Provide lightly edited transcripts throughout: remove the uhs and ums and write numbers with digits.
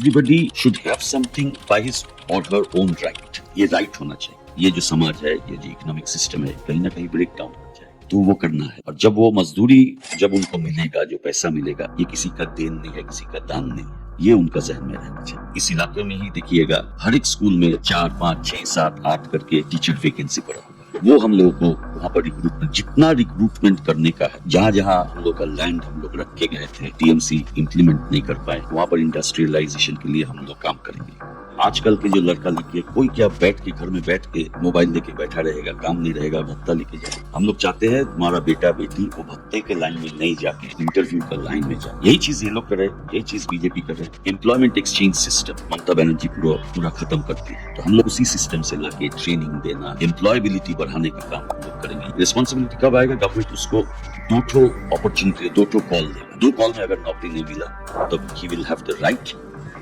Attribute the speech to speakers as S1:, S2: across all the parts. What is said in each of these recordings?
S1: Everybody should have something by his और her own right. ये right होना चाहिए। ये जो समाज है, ये जो इकोनॉमिक सिस्टम है, कहीं ना कहीं ब्रेक डाउन हो जाए तो वो करना है। और जब वो मजदूरी जब उनको मिलेगा, जो पैसा मिलेगा, ये किसी का देन नहीं है, किसी का दान नहीं है, ये उनका जहन में रहना चाहिए। इस इलाके में ही देखिएगा, हर एक स्कूल में 4, 5, 6, 7, 8 करके टीचर वैकेंसी पड़ा होगा। वो हम लोगों को वहाँ पर रिक्रूटमेंट, जितना रिक्रूटमेंट करने का है, जहाँ जहाँ हम लोग का लैंड हम लोग रख के गए थे, टीएमसी इम्प्लीमेंट नहीं कर पाए, वहाँ पर इंडस्ट्रियलाइजेशन के लिए हम लोग काम करेंगे। आजकल के जो लड़का लड़की, कोई क्या बैठ के घर में बैठ के मोबाइल लेके बैठा रहेगा, काम नहीं रहेगा, भत्ता लेके जाए। हम लोग चाहते हैं तुम्हारा बेटा बेटी वो भत्ते के लाइन में नहीं जाके इंटरव्यू का लाइन में जाए। यही चीज ये लोग कर रहे हैं, यही चीज बीजेपी कर रहे हैं। Employment exchange system Mamata Banerjee पूरा खत्म करती है, तो हम लोग उसी सिस्टम से लाके ट्रेनिंग देना, एम्प्लॉयबिलिटी बढ़ाने का काम हम लोग करेंगे। रिस्पॉन्सिबिलिटी कब आएगा? गवर्नमेंट उसको 2 अपॉर्चुनिटी, 2 कॉल देगा। 2 कॉल में अगर नौकरी नहीं मिला तो ही will have the right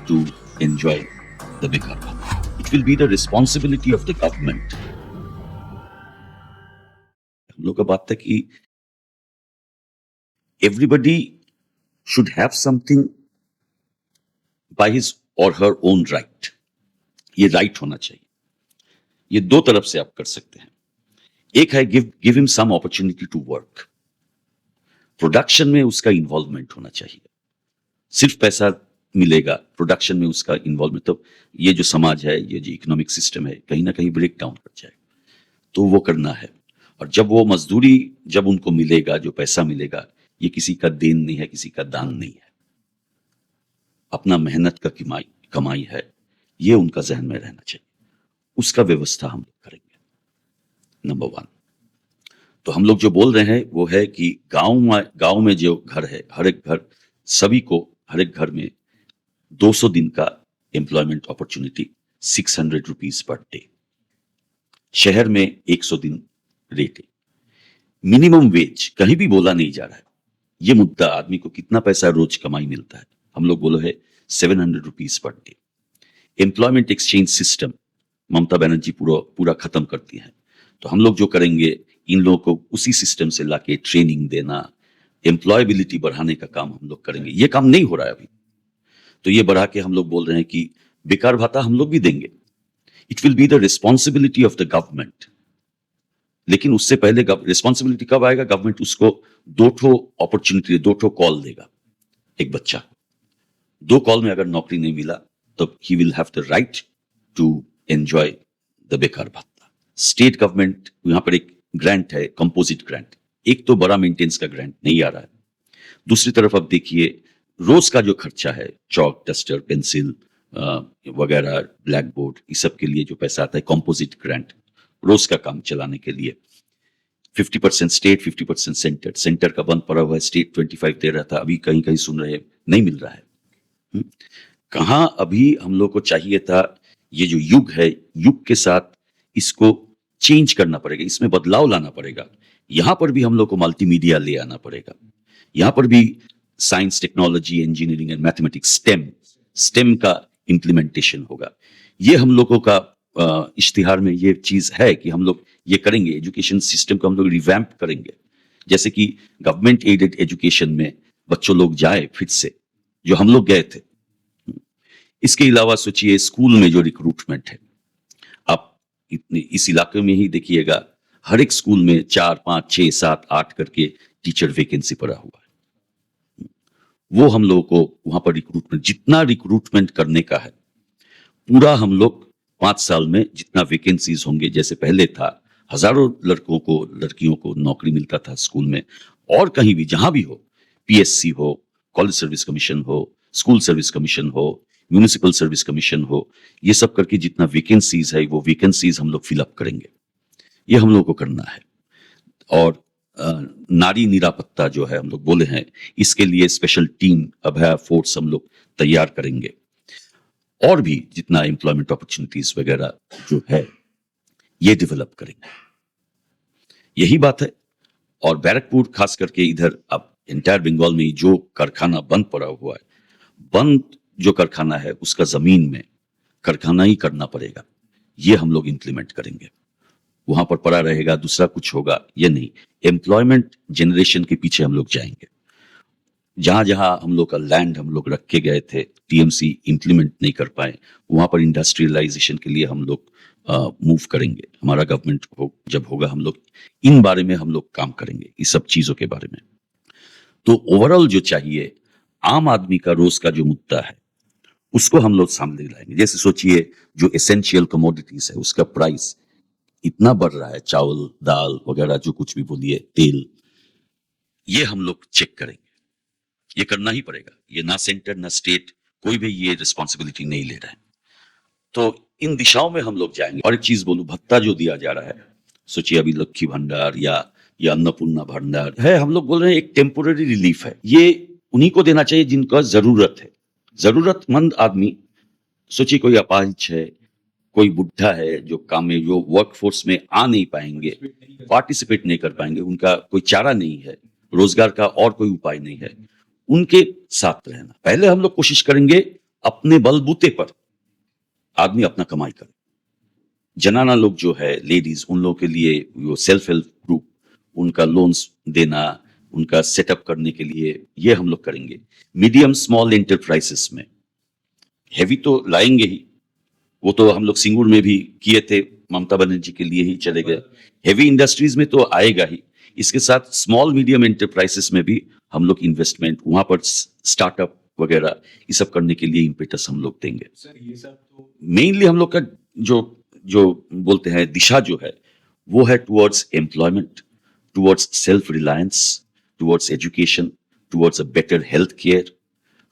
S1: to enjoy the Bikar Bhata. It will be the responsibility of the government. हम लोग का बात था कि everybody should have something by his or her own right. ये right होना चाहिए। ये 2 तरफ से आप कर सकते हैं। एक है give him some opportunity to work. Production में उसका इन्वॉल्वमेंट होना चाहिए। सिर्फ पैसा मिलेगा, प्रोडक्शन में उसका इन्वॉल्वमेंट, तो ये जो समाज है, ये जो इकोनॉमिक सिस्टम है, कहीं ना कहीं ब्रेक डाउन कर जाएगा। तो वो करना है। और जब वो मजदूरी जब उनको मिलेगा, जो पैसा मिलेगा, ये किसी का देन नहीं है, किसी का दान नहीं है, अपना मेहनत का कमाई है। ये उनका जहन में रहना चाहिए। उसका व्यवस्था हम लोग करेंगे। नंबर 1 तो हम लोग जो बोल रहे हैं वो है कि गांव में जो घर है, हर एक घर, सभी को हर एक घर में 200 दिन का employment opportunity, 600 rupees per day. शहर में 100 दिन रेट है। मिनिमम वेज कहीं भी बोला नहीं जा रहा है। ये मुद्दा, आदमी को कितना पैसा रोज कमाई मिलता है, हम लोग बोलो है 700 rupees per day. Employment exchange system Mamata Banerjee पूरा खत्म करती है। तो हम लोग जो करेंगे, इन लोगों को उसी सिस्टम से लाके ट्रेनिंग देना, एम्प्लॉयबिलिटी बढ़ाने का काम हम लोग करेंगे। ये काम नहीं हो रहा है अभी, तो ये बढ़ा के हम लोग बोल रहे हैं कि बेकार भत्ता हम लोग भी देंगे। It will be the responsibility of the government. लेकिन उससे पहले रिस्पॉन्सिबिलिटी कब आएगा? गवर्नमेंट उसको 2 अपॉर्चुनिटी, 2 कॉल देगा एक बच्चा को। 2 कॉल में अगर नौकरी नहीं मिला तो ही will have the right to enjoy the bekar bhatta. State government, यहां पर एक ग्रांट है, कंपोजिट ग्रांट। एक तो बड़ा मेंटेनेंस का ग्रांट नहीं आ रहा है, दूसरी तरफ अब देखिए रोज का जो खर्चा है, चौक, डस्टर, पेंसिल वगैरह, ब्लैक बोर्ड, इस सब के लिए जो पैसा आता है, कंपोजिट ग्रांट, रोज का काम चलाने के लिए 50% स्टेट, 50% सेंटर। सेंटर का बंद पड़ा हुआ है, स्टेट 25 दे रहा था, अभी कहीं कहीं सुन रहे नहीं मिल रहा है। कहां अभी हम लोग को चाहिए था, ये जो युग है, युग के साथ इसको चेंज करना पड़ेगा, इसमें बदलाव लाना पड़ेगा। यहां पर भी हम लोग को मल्टीमीडिया ले आना पड़ेगा। यहां पर भी science, technology, engineering and mathematics, stem का इंप्लीमेंटेशन होगा। ये हम लोगों का इश्तिहार में ये चीज है कि हम लोग ये करेंगे। एजुकेशन सिस्टम को हम लोग रिवैम्प करेंगे, जैसे कि गवर्नमेंट एडेड एजुकेशन में बच्चों लोग जाए फिर से, जो हम लोग गए थे। इसके अलावा सोचिए स्कूल में जो रिक्रूटमेंट है, आप इस इलाके में ही देखिएगा, हर एक स्कूल में 4, 5, 6, 7, 8 करके टीचर वैकेंसी पड़ा हुआ है। वो हम लोगों को वहां पर रिक्रूटमेंट, जितना रिक्रूटमेंट करने का है, पूरा हम लोग 5 साल में जितना वैकेंसीज होंगे, जैसे पहले था, हजारों लड़कों को, लड़कियों को नौकरी मिलता था स्कूल में, और कहीं भी जहां भी हो, पीएससी हो, कॉलेज सर्विस कमीशन हो, स्कूल सर्विस कमीशन हो, म्यूनिसिपल सर्विस कमीशन हो, ये सब करके जितना वैकेंसीज है, वो वैकेंसीज हम लोग फिलअप करेंगे। ये हम लोग को करना है। और नारी निरापत्ता जो है हम लोग बोले हैं, इसके लिए स्पेशल टीम, अभया फोर्स हम लोग तैयार करेंगे। और भी जितना एम्प्लॉयमेंट अपॉर्चुनिटीज वगैरह जो है, ये डेवलप करेंगे। यही बात है। और बैरकपुर खास करके इधर, अब एंटायर बंगाल में जो कारखाना बंद पड़ा हुआ है, बंद जो कारखाना है उसका जमीन में कारखाना ही करना पड़ेगा। ये हम लोग इंप्लीमेंट करेंगे। वहां पर पड़ा रहेगा, दूसरा कुछ होगा, ये नहीं। एम्प्लॉयमेंट जनरेशन के पीछे हम लोग जाएंगे। जहां जहां हम लोग का लैंड हम लोग रख के गए थे, टीएमसी इम्प्लीमेंट नहीं कर पाए, वहां पर इंडस्ट्रियलाइजेशन के लिए हम लोग मूव करेंगे। हमारा गवर्नमेंट हो जब होगा, हम लोग इन बारे में हम लोग काम करेंगे, इस सब चीजों के बारे में। तो ओवरऑल जो चाहिए, आम आदमी का रोज का जो मुद्दा है उसको हम लोग सामने लाएंगे। जैसे सोचिए, जो एसेंशियल कमोडिटीज है उसका प्राइस इतना बढ़ रहा है, चावल दाल वगैरह जो कुछ भी बोलिए, तेल, ये हम लोग चेक करेंगे। ये करना ही पड़ेगा, ये ना सेंटर ना स्टेट कोई भी ये रिस्पॉन्सिबिलिटी नहीं ले रहा है। तो इन दिशाओं में हम लोग जाएंगे। और एक चीज बोलूं, भत्ता जो दिया जा रहा है, सोचिए अभी लक्ष्मी भंडार या अन्नपूर्णा भंडार है, हम लोग बोल रहे हैं एक टेम्पोररी रिलीफ है। ये उन्हीं को देना चाहिए जिनका जरूरत है। जरूरतमंद आदमी, सोचिए कोई अपाहिज है, कोई बुढ़ा है जो काम में, जो वर्कफोर्स में आ नहीं पाएंगे, पार्टिसिपेट नहीं कर पाएंगे, उनका कोई चारा नहीं है, रोजगार का और कोई उपाय नहीं है, उनके साथ रहना। पहले हम लोग कोशिश करेंगे अपने बलबूते पर आदमी अपना कमाई करे। जनाना लोग जो है, लेडीज, उन लोगों के लिए वो सेल्फ हेल्प ग्रुप, उनका लोन्स देना, उनका सेटअप करने के लिए ये हम लोग करेंगे। मीडियम स्मॉल एंटरप्राइजेस में हैवी तो लाएंगे ही, वो तो हम लोग सिंगूर में भी किए थे, ममता बनर्जी के लिए ही चले गए। हैवी इंडस्ट्रीज में तो आएगा ही, इसके साथ स्मॉल मीडियम एंटरप्राइजेस में भी हम लोग इन्वेस्टमेंट, वहां पर स्टार्टअप वगैरह ये सब करने के लिए इम्पेटस हम लोग देंगे।
S2: सर ये सब तो
S1: मेनली हम लोग का जो जो बोलते हैं दिशा जो है, वो है towards employment, towards self reliance, towards education, towards a better health care,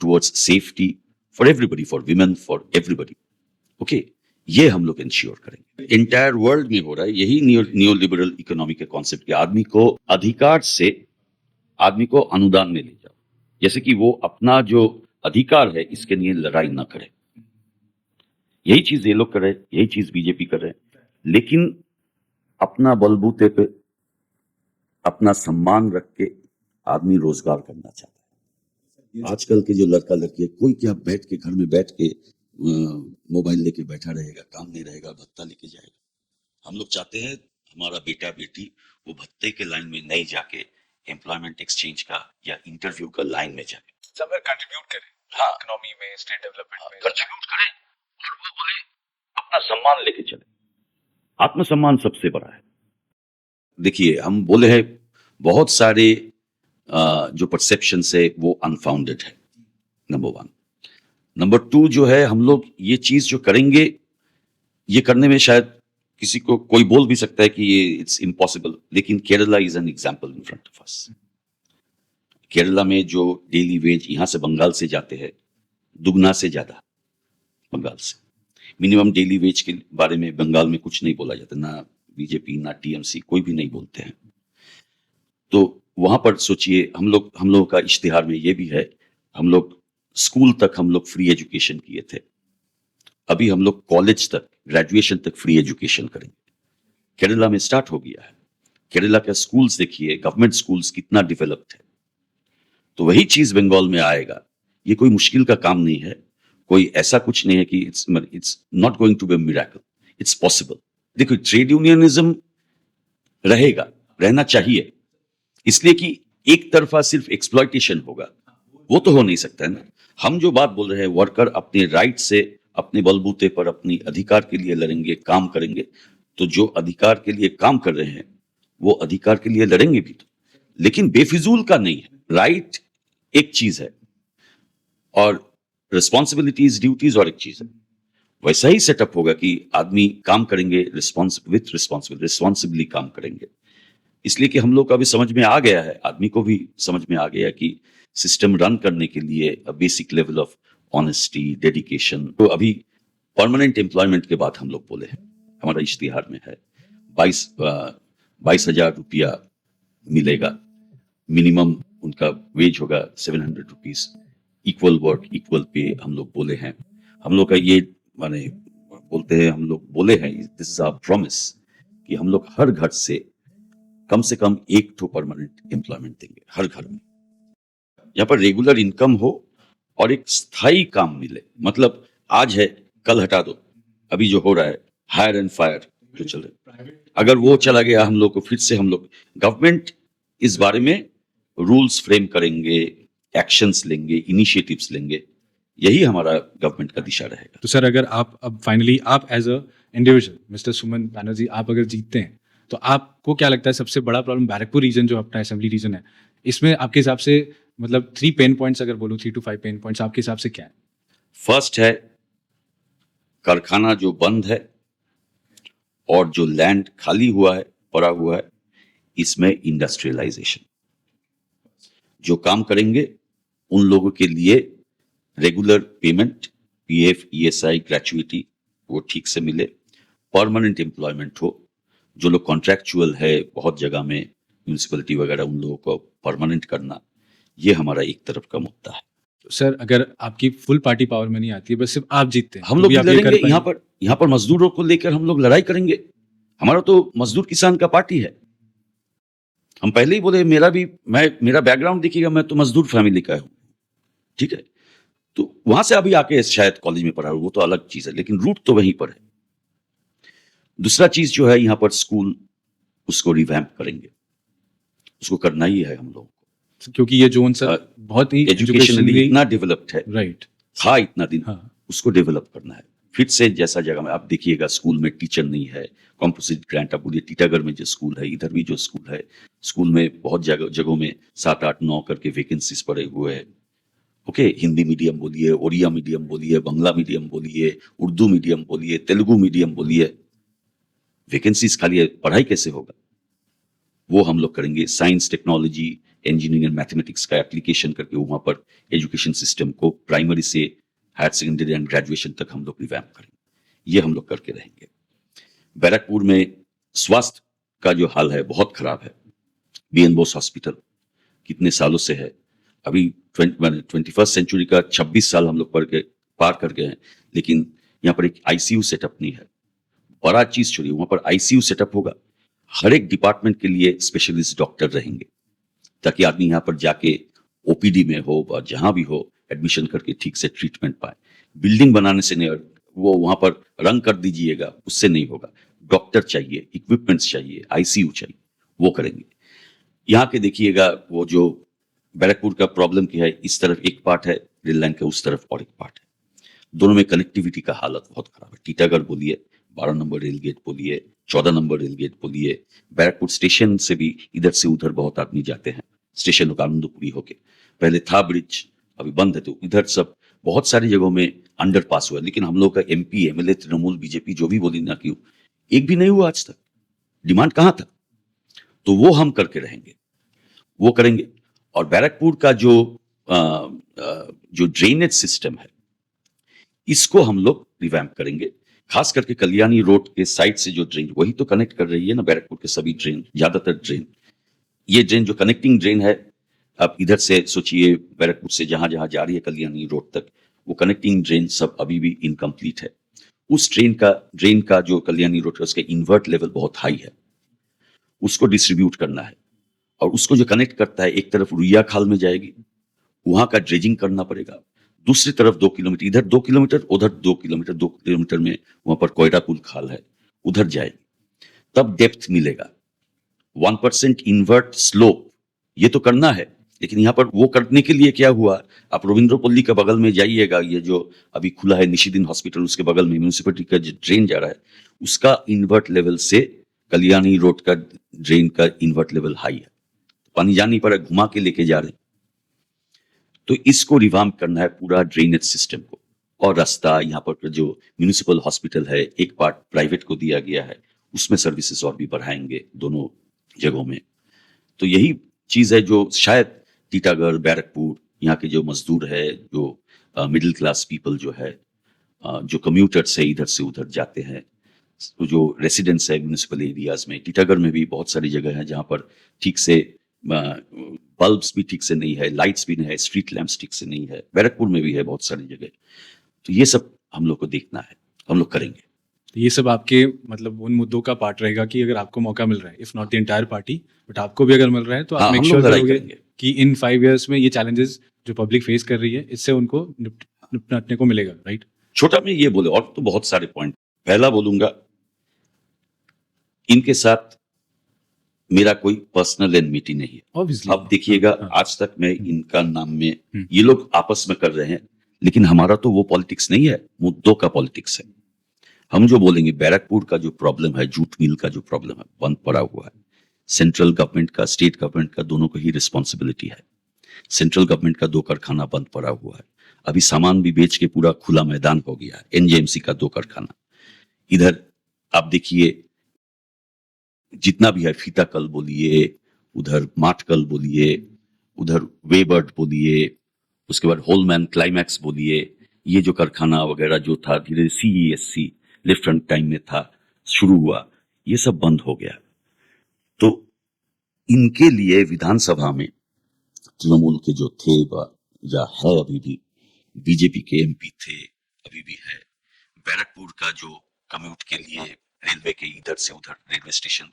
S1: towards safety for everybody, for women, for everybody. Okay, ये हम लोग इंश्योर करेंगे। इंटायर वर्ल्ड में हो रहा है यही न्यू लिबरल इकोनॉमी के कॉन्सेप्ट के, आदमी को अधिकार से आदमी को अनुदान में ले जाओ, जैसे कि वो अपना जो अधिकार है इसके लिए लड़ाई ना करे। यही चीज ये लोग कर रहे हैं, यही चीज बीजेपी कर रहे हैं, लेकिन अपना बलबूते पे अपना सम्मान रख के आदमी रोजगार करना चाहता है। आजकल के जो लड़का लड़की है, कोई क्या बैठ के घर में बैठ के मोबाइल लेके बैठा रहेगा, काम नहीं रहेगा, भत्ता लेके जाएगा। हम लोग चाहते हैं हमारा बेटा बेटी वो भत्ते के लाइन में नहीं जाके एम्प्लॉयमेंट एक्सचेंज का या इंटरव्यू का लाइन में जाए,
S2: समवेयर कंट्रीब्यूट करें
S1: हाँ
S2: इकोनॉमी में, स्टेट डेवलपमेंट में।
S1: कंट्रीब्यूट करें और वो बोले अपना सम्मान लेके चले। आत्मसम्मान सबसे बड़ा है। देखिए, हम बोले हैं बहुत सारे जो परसेप्शन है वो अनफाउंडेड है, नंबर वन। नंबर टू जो है, हम लोग ये चीज जो करेंगे, ये करने में शायद किसी को कोई बोल भी सकता है कि ये इट्स इम्पॉसिबल, लेकिन Kerala is an example in front of us. Kerala में जो डेली वेज यहां से बंगाल से जाते हैं, दुगना से ज्यादा बंगाल से। मिनिमम डेली वेज के बारे में बंगाल में कुछ नहीं बोला जाता, ना बीजेपी ना टीएमसी कोई भी नहीं बोलते हैं। तो वहां पर सोचिए, हम लोगों का इश्तिहार में ये भी है, हम लोग स्कूल तक हम लोग फ्री एजुकेशन किए थे, अभी हम लोग कॉलेज तक, ग्रेजुएशन तक फ्री एजुकेशन करेंगे। केरला में स्टार्ट हो गया है। केरला का स्कूल्स देखिए, गवर्नमेंट स्कूल्स कितना डेवलप्ड है। तो वही चीज बंगाल में आएगा। ये कोई मुश्किल का काम नहीं है, कोई ऐसा कुछ नहीं है कि it's not going to be miracle, it's possible. देखो, ट्रेड यूनियनिज्म रहेगा, रहना चाहिए, इसलिए कि एक तरफा सिर्फ एक्सप्लॉयटेशन होगा, वो तो हो नहीं सकता है ना। हम जो बात बोल रहे हैं, वर्कर अपने राइट से, अपने बलबूते पर अपनी अधिकार के लिए लड़ेंगे, काम करेंगे। तो जो अधिकार के लिए काम कर रहे हैं वो अधिकार के लिए लड़ेंगे भी, तो लेकिन बेफिजूल का नहीं है। राइट एक चीज है और रिस्पॉन्सिबिलिटीज, ड्यूटीज और एक चीज है। वैसा ही सेटअप होगा कि आदमी काम करेंगे, रिस्पॉन्सिबली काम करेंगे। इसलिए कि हम लोग का भी समझ में आ गया है, आदमी को भी समझ में आ गया कि सिस्टम रन करने के लिए basic level of honesty, dedication. तो अभी परमानेंट एम्प्लॉयमेंट के बाद हम लोग बोले हैं, हमारा इश्तिहार में है 22,000 रुपया मिलेगा, मिनिमम उनका वेज होगा 700 rupees, equal work equal pay हम लोग बोले हैं। हम लोग का ये माने बोलते हैं, हम लोग बोले हैं, दिस इज आवर प्रॉमिस कि हम लोग हर घर से कम एक ठो परमानेंट एम्प्लॉयमेंट देंगे, हर घर में। यहाँ पर रेगुलर इनकम हो और एक स्थायी काम मिले। मतलब आज है कल हटा दो, अभी जो हो रहा है हायर एंड फायर जो चल रहा है, अगर वो चला गया, हम लोग को फिर से, हम लोग गवर्नमेंट इस बारे में रूल्स फ्रेम करेंगे, एक्शंस लेंगे, इनिशिएटिव्स लेंगे, यही हमारा गवर्नमेंट का दिशा रहेगा।
S2: तो सर अगर आप अब फाइनली आप एज अ इंडिविजुअल मिस्टर सुमन बैनर्जी आप अगर जीतते हैं तो आपको क्या लगता है सबसे बड़ा प्रॉब्लम बैरकपुर रीजन जो अपना असेंबली रीजन है इसमें आपके हिसाब से मतलब 3 पेन पॉइंट्स अगर बोलूं 3 to 5 पेन पॉइंट्स आपके हिसाब से क्या है?
S1: फर्स्ट है कारखाना जो बंद है और जो लैंड खाली हुआ है, पड़ा हुआ है, इसमें इंडस्ट्रियलाइजेशन। जो काम करेंगे उन लोगों के लिए regular payment, PF, ESI, gratuity वो ठीक से मिले, परमानेंट एम्प्लॉयमेंट हो। जो लोग कॉन्ट्रैक्चुअल है बहुत जगह में म्यूनिसिपैलिटी वगैरह, उन लोगों को परमानेंट करना, ये हमारा एक तरफ का मुद्दा है।
S2: तो सर अगर आपकी फुल पार्टी पावर में नहीं आती है बस सिर्फ आप जीतते हैं
S1: हम
S2: तो
S1: लोग
S2: भी
S1: भी
S2: आप ये कर
S1: लड़ेंगे
S2: पाएंगे?
S1: यहाँ पर मजदूरों को लेकर हम लोग लड़ाई करेंगे। हमारा तो मजदूर किसान का पार्टी है। हम पहले ही बोले, मेरा बैकग्राउंड देखिएगा, मैं तो मजदूर फैमिली का हूँ, ठीक है। तो वहां से अभी आके शायद कॉलेज में पढ़ा, वो तो अलग चीज है, लेकिन रूट तो वहीं पर है। दूसरा चीज जो है यहाँ पर स्कूल, उसको रिवैम्प करेंगे, उसको करना ही है हम लोगों को।
S2: क्योंकि ये जोन सर बहुत ही
S1: एजुकेशनली इतना डेवलप्ड है,
S2: राइट
S1: था इतना दिन,
S2: हाँ
S1: उसको डेवलप करना है फिर से। जैसा जगह में आप देखिएगा, स्कूल में टीचर नहीं है, कॉम्पोजिट ग्रांट, आप बोलिए टीटागढ़ में जो स्कूल है, इधर भी जो स्कूल है, स्कूल में बहुत जगहों में 7, 8, 9 करके वैकेंसीज पड़े हुए हैं। ओके, हिंदी मीडियम बोलिए, ओडिया मीडियम बोलिए, बंगला मीडियम बोलिए, उर्दू मीडियम बोलिए, तेलुगु मीडियम बोलिए, वैकेंसीज खाली है, पढ़ाई कैसे होगा? वो हम लोग करेंगे। Science, technology, engineering and mathematics का एप्लीकेशन करके वहां पर एजुकेशन सिस्टम को प्राइमरी से हायर सेकेंडरी एंड ग्रेजुएशन तक हम लोग रिवैम्प करेंगे। ये हम लोग करके रहेंगे। बैरकपुर में स्वास्थ्य का जो हाल है बहुत खराब है। बीएन बोस हॉस्पिटल कितने सालों से है, अभी 21st सेंचुरी का 26 साल हम लोग पार कर गए हैं, लेकिन यहाँ पर एक आईसीयू सेटअप नहीं है। बड़ा चीज छोड़िए, वहां पर आईसीयू सेटअप होगा, हर एक डिपार्टमेंट के लिए स्पेशलिस्ट डॉक्टर रहेंगे, ताकि आदमी यहाँ पर जाके ओपीडी में हो और जहां भी हो एडमिशन करके ठीक से ट्रीटमेंट पाए। बिल्डिंग बनाने से नहीं, वो वहां पर रंग कर दीजिएगा, उससे नहीं होगा। डॉक्टर चाहिए, इक्विपमेंट्स चाहिए, आईसीयू चाहिए, वो करेंगे। यहाँ के देखिएगा, वो जो बैरकपुर का प्रॉब्लम क्या है, इस तरफ एक पार्ट है रेल लाइन का, उस तरफ और एक पार्ट है। दोनों में कनेक्टिविटी का हालत बहुत खराब है। टीटागढ़ बोलिए, 12 नंबर रेल गेट बोलिए, 14 नंबर रेल गेट बोलिए, बैरकपुर स्टेशन से भी इधर से उधर बहुत आदमी जाते हैं, स्टेशन होकर आनंदपुरी होके। पहले था ब्रिज, अभी बंद है, तो इधर सब बहुत सारी जगहों में अंडर पास हुआ, लेकिन हम लोग का एमपी, एमएलए, तृणमूल, बीजेपी जो भी बोली ना क्यों, एक भी नहीं हुआ आज तक। डिमांड कहाँ था? तो वो हम करके रहेंगे, वो करेंगे। और बैरकपुर का जो ड्रेनेज सिस्टम है, इसको हम लोग रिवैम्प करेंगे। खास करके कल्याणी रोड के साइड से जो ड्रेन, वही तो कनेक्ट कर रही है ना बैरकपुर के सभी ड्रेन, ज्यादातर ड्रेन। ये ड्रेन जो कनेक्टिंग ड्रेन है, अब इधर से सोचिए बैरकपुर से जहां जहां जा रही है कल्याणी रोड तक, वो कनेक्टिंग ड्रेन सब अभी भी इनकम्प्लीट है। उस ड्रेन का जो कल्याणी रोड है, उसका इन्वर्ट लेवल बहुत हाई है, उसको डिस्ट्रीब्यूट करना है। और उसको जो कनेक्ट करता है, एक तरफ रुइया खाल में जाएगी, वहां का ड्रेजिंग करना पड़ेगा। दूसरी तरफ 2 किलोमीटर, इधर 2 किलोमीटर, उधर 2 किलोमीटर, 2 किलोमीटर में वहां पर कोयटा पुल खाल है, उधर जाएगी, तब डेप्थ मिलेगा। 1% इन्वर्ट स्लोप, ये तो करना है, लेकिन यहाँ पर वो करने के लिए क्या हुआ, आप रविंद्रपल्ली के बगल में जाइएगा, ये जो अभी खुला है निशिदिन हॉस्पिटल, उसके बगल में म्यूनिसिपैलिटी का जो ड्रेन जा रहा है, उसका इन्वर्ट लेवल से कल्याणी रोड का ड्रेन का इन्वर्ट लेवल हाई है, पानी जा नहीं पा रहा, घुमा के लेके जा रहे हैं। तो इसको रिवाम्प करना है पूरा ड्रेनेज सिस्टम को। और रास्ता, यहाँ पर जो म्यूनिसिपल हॉस्पिटल है, एक पार्ट प्राइवेट को दिया गया है, उसमें सर्विसेज और भी बढ़ाएंगे दोनों जगहों में। तो यही चीज है जो शायद टीटागढ़, बैरकपुर, यहाँ के जो मजदूर है, जो मिडिल क्लास पीपल जो है, जो कम्यूटर्स है, इधर से उधर जाते हैं, जो रेसिडेंट्स है म्यूनिसिपल एरियाज में, टीटागढ़ में भी बहुत सारी जगह है जहाँ पर ठीक से बल्ब्स भी ठीक से नहीं है, लाइट्स भी नहीं है, स्ट्रीट लैंप्स ठीक से नहीं है, बैरकपुर में भी है बहुत सारी जगह। तो ये सब हम लोग को देखना है, हम लोग करेंगे।
S2: तो ये सब आपके मतलब उन मुद्दों का पार्ट रहेगा कि अगर आपको मौका मिल रहा है, if not the entire party, but आपको भी अगर मिल रहा है तो आप
S1: हाँ,
S2: मेक
S1: हम
S2: श्योर
S1: लोग लड़ाई
S2: करोगे
S1: करेंगे
S2: कि इन 5 years में ये चैलेंजेस जो पब्लिक फेस कर रही है, इससे उनको निपटने को मिलेगा, राइट?
S1: छोटा में ये बोले, और तो बहुत सारे पॉइंट। पहला बोलूंगा, इनके साथ मेरा कोई पर्सनल एनमिटी नहीं है।
S2: ऑब्वियसली
S1: अब देखिएगा,
S2: हाँ,
S1: आज तक मैं इनका नाम में
S2: हम्म।
S1: ये लोग आपस में कर रहे हैं, लेकिन हमारा तो वो पॉलिटिक्स नहीं है, मुद्दों का पॉलिटिक्स है। हम जो बोलेंगे, बैरकपुर का जो प्रॉब्लम है, जूट मिल का जो प्रॉब्लम है, बंद पड़ा हुआ है, सेंट्रल गवर्नमेंट का, स्टेट गवर्नमेंट का, दोनों को ही रिस्पॉन्सिबिलिटी है। सेंट्रल गवर्नमेंट का 2 कारखाना बंद पड़ा हुआ है, अभी सामान भी बेच के पूरा खुला मैदान हो गया है। एनजेएमसी का 2 कारखाना, इधर आप देखिए जितना भी है, फीता कल बोलिए, उधर माठ कल बोलिए, उधर वेबर्ड बोलिए, उसके बाद होलमैन क्लाइमैक्स बोलिए, ये जो कारखाना वगैरह जो था, धीरे सीईएससी लेफ्ट टाइम में था, शुरू हुआ, ये सब बंद हो गया। तो इनके लिए विधानसभा में तृणमूल के जो थे या है अभी भी, बीजेपी के एमपी थे, अभी भी है। बैरकपुर का जो कम्यूट के लिए रेलवे के इधर से उधर, रेलवे स्टेशन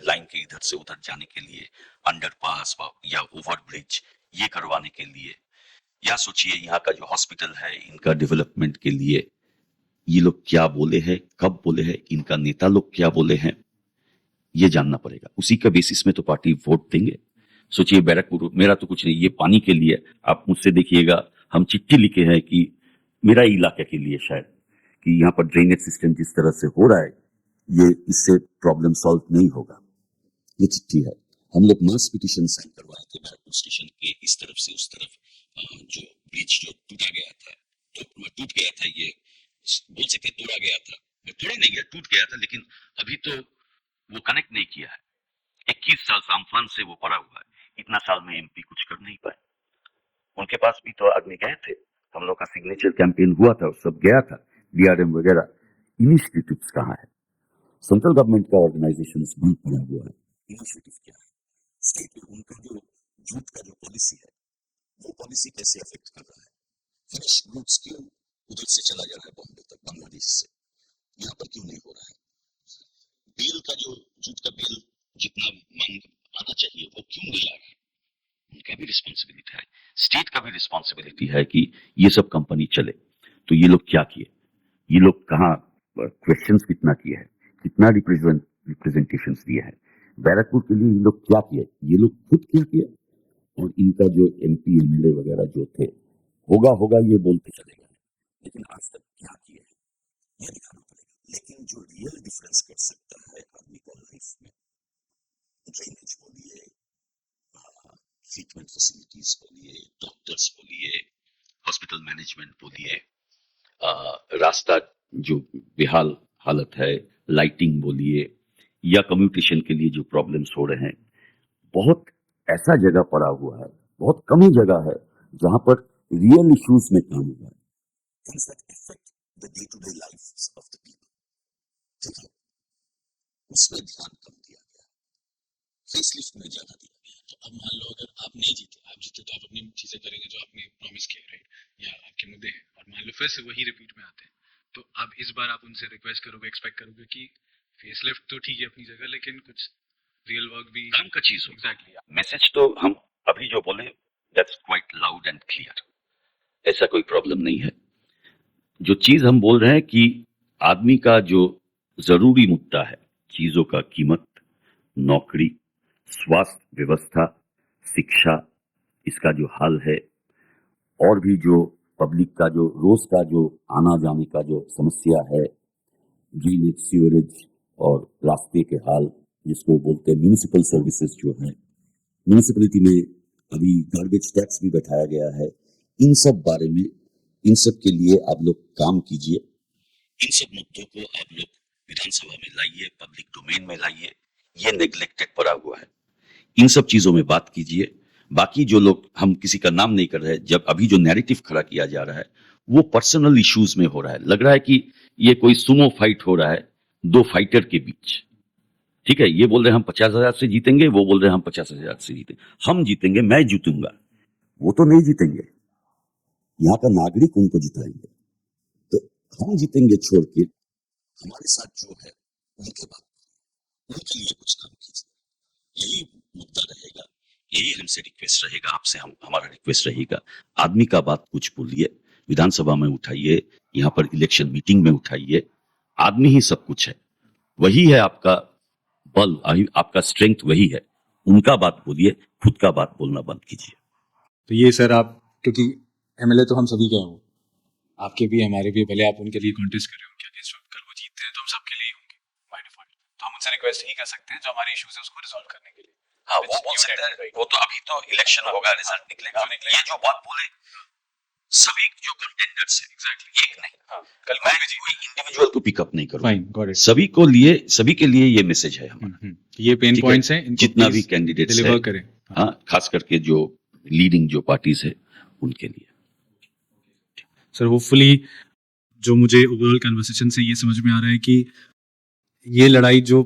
S1: लाइन के इधर से उधर जाने के लिए अंडरपास या ओवरब्रिज ये करवाने के लिए, या सोचिए यहाँ का जो हॉस्पिटल है, इनका डेवलपमेंट के लिए ये लोग क्या बोले हैं, कब बोले हैं, इनका नेता लोग क्या बोले हैं, ये जानना पड़ेगा। उसी का बेसिस में तो पार्टी वोट देंगे। सोचिए बैरकपुर, मेरा तो कुछ नहीं, ये पानी के लिए आप मुझसे देखिएगा, हम चिट्ठी लिखे हैं कि मेरा इलाके के लिए शायद, कि यहाँ पर ड्रेनेज सिस्टम जिस तरह से हो रहा है, ये इससे प्रॉब्लम सॉल्व नहीं होगा। ये चिट्ठी है, हम लोग मास पिटिशन साइन करवाए थे बैरकपुर स्टेशन के इस तरफ से उस तरफ, जो ब्रिज जो टूटा गया था, तो टूट गया था, ये बोल सकते तोड़ा गया था, तोड़ा नहीं गया, टूट गया था, लेकिन अभी तो वो कनेक्ट नहीं किया है। 21 साल से अम्फान से वो पड़ा हुआ है, इतना साल में एमपी कुछ कर नहीं पाए। उनके पास भी तो आदमी गए थे, हम लोग का सिग्नेचर कैंपेन हुआ था, सब गया था, डीआरएम वगैरह। इनिशिएटिव्स कहाँ है? सेंट्रल गवर्नमेंट का ऑर्गेनाइजेशन बंद पड़ा हुआ है, इनिशिएटिव क्या है? स्टेट में उनका जो जूट का जो पॉलिसी है, वो पॉलिसी कैसे अफेक्ट कर रहा है? फिनिश गुड्स क्यों उधर से चला जा रहा है बॉम्बे तक, बांग्लादेश से, यहाँ पर क्यों नहीं हो रहा है? बिल का जो जूट का बिल जितना मांग आना चाहिए वो क्यों नहीं आ रहा है? उनका भी रिस्पॉन्सिबिलिटी है, स्टेट का भी रिस्पॉन्सिबिलिटी है कि ये सब कंपनी चले। तो ये लोग क्या किए, ये लोग कहाँ क्वेश्चंस कितना किए हैं, कितना रिप्रेजेंटेशन दिए हैं, बैरकपुर के लिए ये लोग क्या किए, ये लोग खुद क्या किए, और इनका जो एमपी एमएलए वगैरह जो थे, होगा होगा ये बोलते चले गए, लेकिन आज तक क्या किए ये दिखाना पड़ेगा। लेकिन जो रियल डिफरेंस कर सकता है आदमी का लाइफ में, ड्रेनेज बोलिए, ट्रीटमेंट फैसिलिटीज बोलिए, डॉक्टर्स बोलिए, हॉस्पिटल मैनेजमेंट बोलिए, रास्ता जो बेहाल हालत है, लाइटिंग बोलिए, या कम्युनिकेशन के लिए जो प्रॉब्लम्स हो रहे हैं, बहुत ऐसा जगह पड़ा हुआ है, बहुत कम ही जगह है जहां पर रियल इश्यूज में काम हुआ है, things that affect the day-to-day lives of the people. ठीक है, उसमें ध्यान कम दिया गया, फेसलिफ्ट में ज्यादा दिया गया।
S3: तो अब मान लो अगर आप नहीं जीते, आप जीते तो आप अपनी चीजें करेंगे जो आपने प्रॉमिस किया, राइट, या आपके मुद्दे हैं, और मान लो फिर से वही रिपीट में आते हैं, तो अब इस बार आप उनसे रिक्वेस्ट करोगे, एक्सपेक्ट करोगे कि फेसलिफ्ट तो ठीक है अपनी जगह, लेकिन कुछ रियल वर्क भी
S1: काम का चीज हो।
S3: एग्जैक्टली
S1: मैसेज तो हम अभी जो बोले, that's quite loud and clear, ऐसा कोई प्रॉब्लम नहीं है। जो चीज हम बोल रहे हैं कि आदमी का जो जरूरी मुद्दा है, चीजों का कीमत, नौकरी, स्वास्थ्य व्यवस्था, शिक्षा, इसका जो हाल है, और भी जो पब्लिक का जो रोज का जो आना जाने का जो समस्या है, ड्रेनेज, सीवरेज और रास्ते के हाल, जिसको बोलते हैं म्यूनिसिपल सर्विसेज जो है, म्यूनिसिपैलिटी में अभी गार्बेज टैक्स भी बैठाया गया है, इन सब बारे में, इन सब के लिए आप लोग काम कीजिए। इन सब मुद्दों को आप लोग विधानसभा में लाइए, पब्लिक डोमेन में लाइए, ये नेग्लेक्टेड पड़ा हुआ है, इन सब चीजों में बात कीजिए। बाकी जो लोग, हम किसी का नाम नहीं कर रहे, जब अभी जो नैरेटिव खड़ा किया जा रहा है वो पर्सनल इश्यूज में हो रहा है, लग रहा है कि ये कोई सुमो फाइट हो रहा है 2 फाइटर के बीच। ठीक है, ये बोल रहे हैं हम 50,000 से जीतेंगे, वो बोल रहे हैं हम 50,000 से जीतेंगे, हम जीतेंगे, मैं जीतूंगा, वो तो नहीं जीतेंगे, यहाँ का नागरिक उनको जिताएंगे। तो हम जीतेंगे छोड़ के हमारे साथ जो है उनके बात, उनके लिए कुछ काम कीजिए, यही मुद्दा रहेगा, यही हमसे रिक्वेस्ट रहेगा, आपसे हमारा रिक्वेस्ट रहेगा। आदमी का बात कुछ बोलिए, विधानसभा में उठाइए, यहाँ पर इलेक्शन मीटिंग में उठाइए, आदमी ही सब कुछ है, वही है आपका बल, आपका स्ट्रेंथ वही है। उनका बात बोलिए, खुद का बात बोलना बंद कीजिए।
S2: तो ये सर आप, क्योंकि एमएलए तो हम सभी के हैं, आपके भी हमारे भी, भले आप उनके लिए कॉन्टेस्ट कर रहे हो, उनके अगेंस्ट कल वो जीतते हैं तो हम सबके लिए ही होंगे बाय डिफॉल्ट। तो हम उनसे रिक्वेस्ट ही कर सकते हैं जो हमारे इश्यूज है उसको रिजॉल्व करने के लिए।
S1: हाँ, वो बोल सकते हैं, वो तो अभी तो इलेक्शन होगा, रिजल्ट निकलेगा। ये जो बात बोले सभी जो कंटेंडर्स है, एग्जैक्टली एक नहीं,
S2: हाँ, कल
S1: मैं कोई इंडिविजुअल को पिकअप नहीं करूंगा,
S2: फाइन, गॉट इट।
S1: सभी के लिए ये मैसेज है हमारा।
S2: ये पेन
S1: ठीक है,
S2: पॉइंट्स हैं, इनको
S1: जितना भी
S2: please
S1: कैंडिडेट्स
S2: डिलीवर
S1: है,
S2: करें।
S1: हाँ, खास करके जो लीडिंग जो पार्टीज है उनके लिए।
S2: सर होपफुली जो मुझे ओवरऑल कन्वर्सेशन से ये समझ में आ रहा है कि ये लड़ाई जो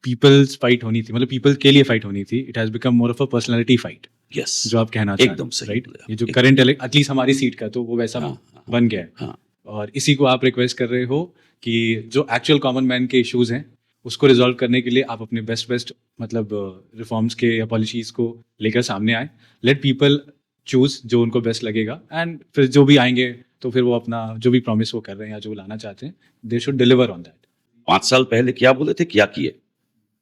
S2: पीपल्स फाइट होनी थी, मतलब पीपल के लिए फाइट होनी थी, it has become more of a personality fight,
S1: yes,
S2: जो आप कहना चाह रहे हैं,
S1: एकदम सही
S2: राइट?
S1: बोले आप,
S2: ये जो
S1: एकदम।
S2: करंट एटलीस्ट हमारी सीट का तो वो वैसा
S1: हाँ,
S2: बन गया है।
S1: हाँ।
S2: और इसी को आप रिक्वेस्ट कर रहे हो कि जो एक्चुअल कॉमन मैन के इश्यूज हैं उसको रिजॉल्व करने के लिए आप अपने बेस्ट मतलब रिफॉर्म्स के या पॉलिसीज को लेकर सामने आए। लेट पीपल चूज जो उनको बेस्ट लगेगा, एंड फिर जो भी आएंगे तो फिर वो अपना जो भी प्रॉमिस वो कर रहे हैं या जो लाना चाहते हैं, they should deliver on that.
S1: 5 साल पहले क्या बोले थे, क्या किए,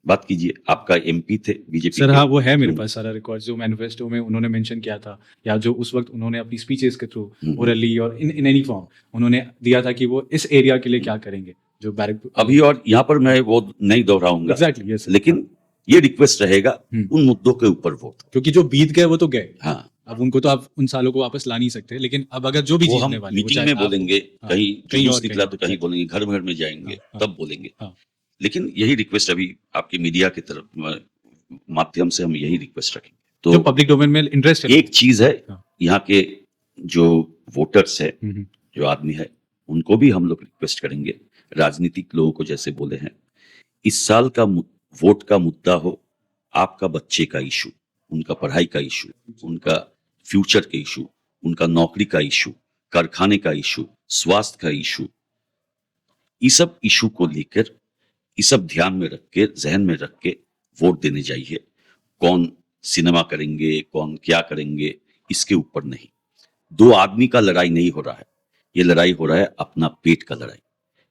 S1: बात कीजिए। आपका एमपी थे बीजेपी
S2: सर
S1: के।
S2: हाँ, वो है मेरे पास सारा रिकॉर्ड जो मैनिफेस्टो में उन्होंने मेंशन किया था, या जो उस वक्त उन्होंने अपनी स्पीचेस के थ्रू ओरली और इन एनी फॉर्म उन्होंने दिया था कि वो इस एरिया के लिए क्या करेंगे, जो बैरकपुर
S1: अभी। और यहाँ पर मैं वो नहीं दोहराऊंगा,
S2: एग्जैक्टली, यस,
S1: लेकिन ये रिक्वेस्ट रहेगा उन मुद्दों के ऊपर वोट,
S2: क्योंकि जो बीत गए वो तो गए।
S1: हाँ,
S2: अब उनको तो आप उन सालों को वापस ला नहीं सकते, लेकिन अब अगर जो भी
S1: वो हम
S2: जीतने वाले, वो
S1: मीटिंग
S2: चाहे
S1: में
S2: आप
S1: बोलेंगे,
S2: हाँ,
S1: कहीं
S2: कहीं
S1: जुलूस
S2: और
S1: निकला
S2: कहीं
S1: तो कहीं
S2: और,
S1: बोलेंगे, घर घर में जाएंगे
S2: हाँ,
S1: तब बोलेंगे।
S2: हाँ।
S1: लेकिन यही रिक्वेस्ट अभी आपके मीडिया की तरफ माध्यम से हम यही रिक्वेस्ट रखेंगे।
S2: जो
S1: तो
S2: पब्लिक डोमेन में इंटरेस्ट है,
S1: एक चीज है,
S2: हाँ।
S1: यहाँ के जो वोटर्स है, जो आदमी है, उनको भी हम लोग रिक्वेस्ट करेंगे, राजनीतिक लोगों को जैसे बोले हैं, इस साल का वोट का मुद्दा हो आपका बच्चे का इशू, उनका पढ़ाई का इशू, उनका फ्यूचर के इशू, उनका नौकरी का इशू, कारखाने का इशू, स्वास्थ्य का इशू, ये सब इशू को लेकर, ये सब ध्यान में रख के, जहन में रख के वोट देने जाइए। कौन सिनेमा करेंगे, कौन क्या करेंगे, इसके ऊपर नहीं। 2 आदमी का लड़ाई नहीं हो रहा है, ये लड़ाई हो रहा है अपना पेट का लड़ाई।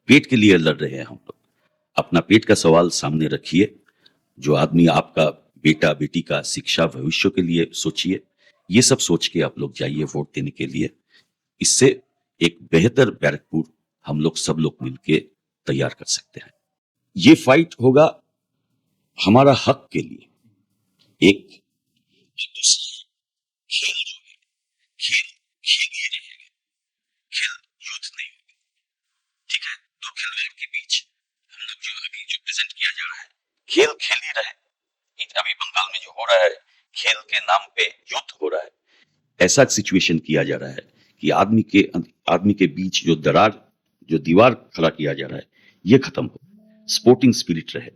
S1: पेट के लिए लड़ रहे हैं हम लोग। अपना पेट का सवाल सामने रखिए। जो आदमी आपका बेटा बेटी का शिक्षा भविष्य के लिए सोचिए। ये सब सोच के आप लोग जाइए वोट देने के लिए। इससे एक बेहतर बैरकपुर हम लोग सब लोग मिलके तैयार कर सकते हैं। ये फाइट होगा हमारा हक के लिए। एक खेल जो है, खेल खेल ही रहेगा, खेल युद्ध नहीं होगा। ठीक है, 2 खिलाड़ियों के बीच हम लोग जो अभी जो प्रेजेंट किया जा रहा है, खेल खेल ही रहे। अभी बंगाल में जो हो रहा है, खेल के नाम पे युद्ध हो रहा है। ऐसा सिचुएशन किया जा रहा है कि आदमी के बीच जो दीवार खड़ा किया जा रहा है, ये खत्म हो, स्पोर्टिंग स्पिरिट रहे।